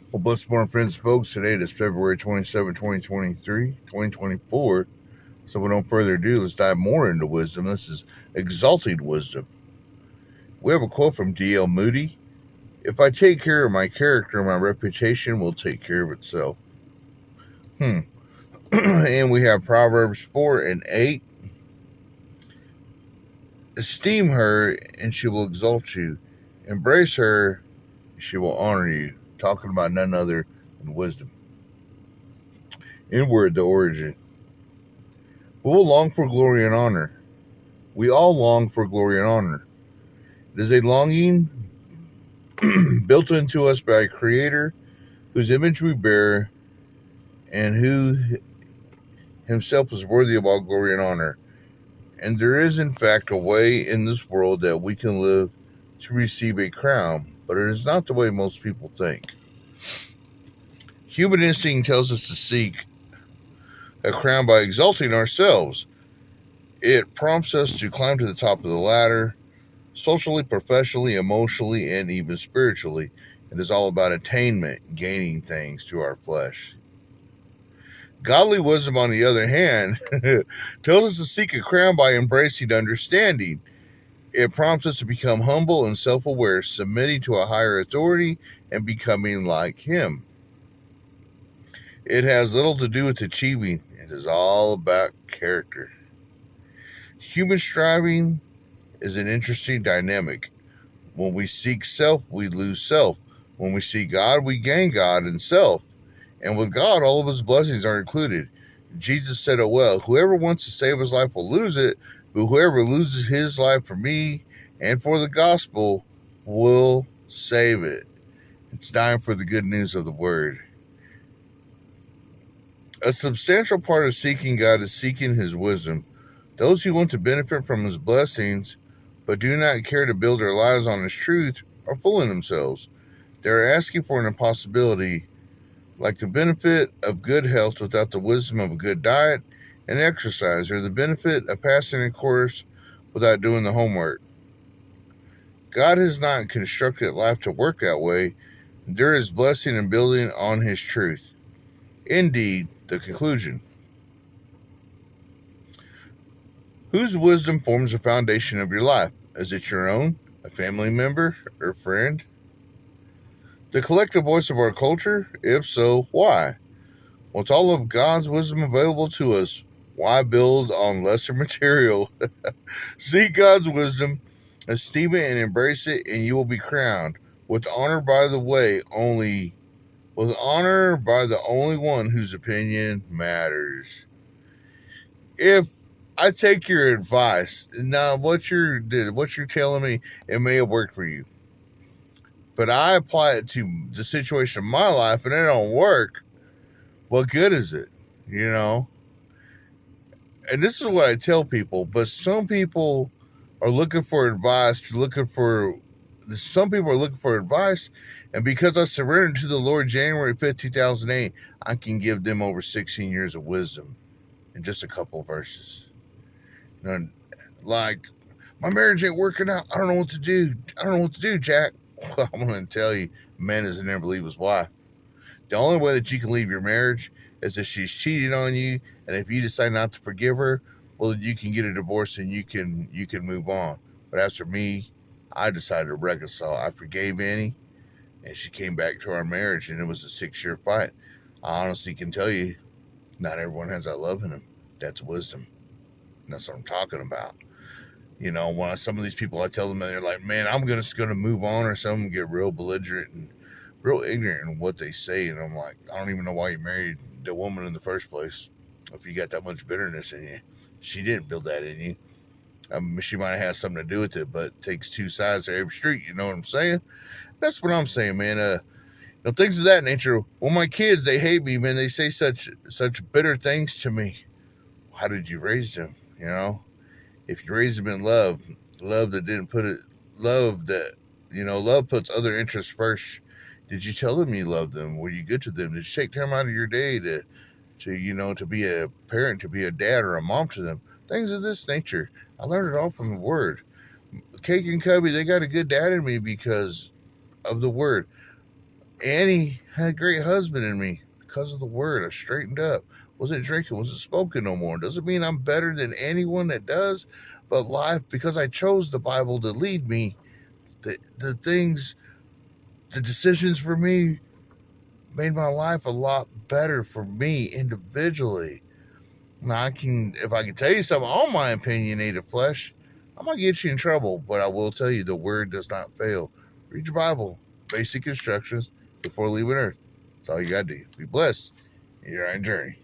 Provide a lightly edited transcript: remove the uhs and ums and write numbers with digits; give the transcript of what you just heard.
Well, bless morning, friends and folks. Today it is February 27, 2023, 2024. So, without further ado, let's dive more into wisdom. This is exalted wisdom. We have a quote from D.L. Moody. If I take care of my character, my reputation will take care of itself. And we have Proverbs 4 and 8. Esteem her, and she will exalt you. Embrace her, she will honor you. Talking about none other than wisdom. Inward, the origin. We will long for glory and honor. We all long for glory and honor. It is a longing built into us by a Creator whose image we bear and who himself is worthy of all glory and honor. And there is, in fact, a way in this world that we can live to receive a crown, but it is not the way most people think. Human instinct tells us to seek a crown by exalting ourselves. It prompts us to climb to the top of the ladder, socially, professionally, emotionally, and even spiritually. It is all about attainment, gaining things to our flesh. Godly wisdom, on the other hand, tells us to seek a crown by embracing understanding. It prompts us to become humble and self-aware, submitting to a higher authority and becoming like Him. It has little to do with achieving. It is all about character. Human striving is an interesting dynamic. When we seek self, we lose self. When we seek God, we gain God and self. And with God, all of His blessings are included. Jesus said it well, whoever wants to save his life will lose it, but whoever loses his life for me and for the gospel will save it. It's time for the good news of the word. A substantial part of seeking God is seeking His wisdom. Those who want to benefit from His blessings but do not care to build their lives on His truth are fooling themselves. They are asking for an impossibility, like the benefit of good health without the wisdom of a good diet and exercise, or the benefit of passing a course without doing the homework. God has not constructed life to work that way. There is blessing in building on His truth. Indeed, the conclusion. Whose wisdom forms the foundation of your life? Is it your own, a family member, or friend? The collective voice of our culture? If so, why? With all of God's wisdom available to us, why build on lesser material? Seek God's wisdom, esteem it and embrace it, and you will be crowned with honor by the way only with honor by the only one whose opinion matters. If I take your advice, now what you're telling me, it may have worked for you, but I apply it to the situation of my life and it don't work. What good is it? You know, and this is what I tell people, but some people are looking for advice, some people are looking for advice, and because I surrendered to the Lord January 5th, 2008, I can give them over 16 years of wisdom in just a couple of verses. You know, like, my marriage ain't working out. I don't know what to do. I don't know what to do, Jack. Well, I'm going to tell you, a man doesn't never leave his wife. The only way that you can leave your marriage is if she's cheated on you, and if you decide not to forgive her, well, you can get a divorce and you can move on. But as for me, I decided to reconcile. I forgave Annie, and she came back to our marriage, and it was a 6-year fight. I honestly can tell you, not everyone has that love in them. That's wisdom. And that's what I'm talking about. You know, when some of these people, I tell them, and they're like, "Man, I'm just gonna move on," or some of them get real belligerent and real ignorant in what they say, and I'm like, I don't even know why you married the woman in the first place if you got that much bitterness in you. She didn't build that in you. She might have had something to do with it, but it takes two sides to every street. You know what I'm saying? That's what I'm saying, man. Things of that nature. Well, my kids, they hate me, man. They say such bitter things to me. How did you raise them? You know, if you raised them in love, love that didn't put it, love that, love puts other interests first. Did you tell them you loved them? Were you good to them? Did you take time out of your day to be a parent, to be a dad or a mom to them? Things of this nature. I learned it all from the word. Cake and Cubby, they got a good dad in me because of the word. Annie had a great husband in me because of the word. I straightened up. Wasn't drinking, wasn't smoking no more. Doesn't mean I'm better than anyone that does, but life, because I chose the Bible to lead me, the things, the decisions for me made my life a lot better for me individually. Now, if I can tell you something on my opinionated flesh, I might get you in trouble, but I will tell you the word does not fail. Read your Bible, basic instructions before leaving Earth. That's all you got to do. Be blessed in your own journey.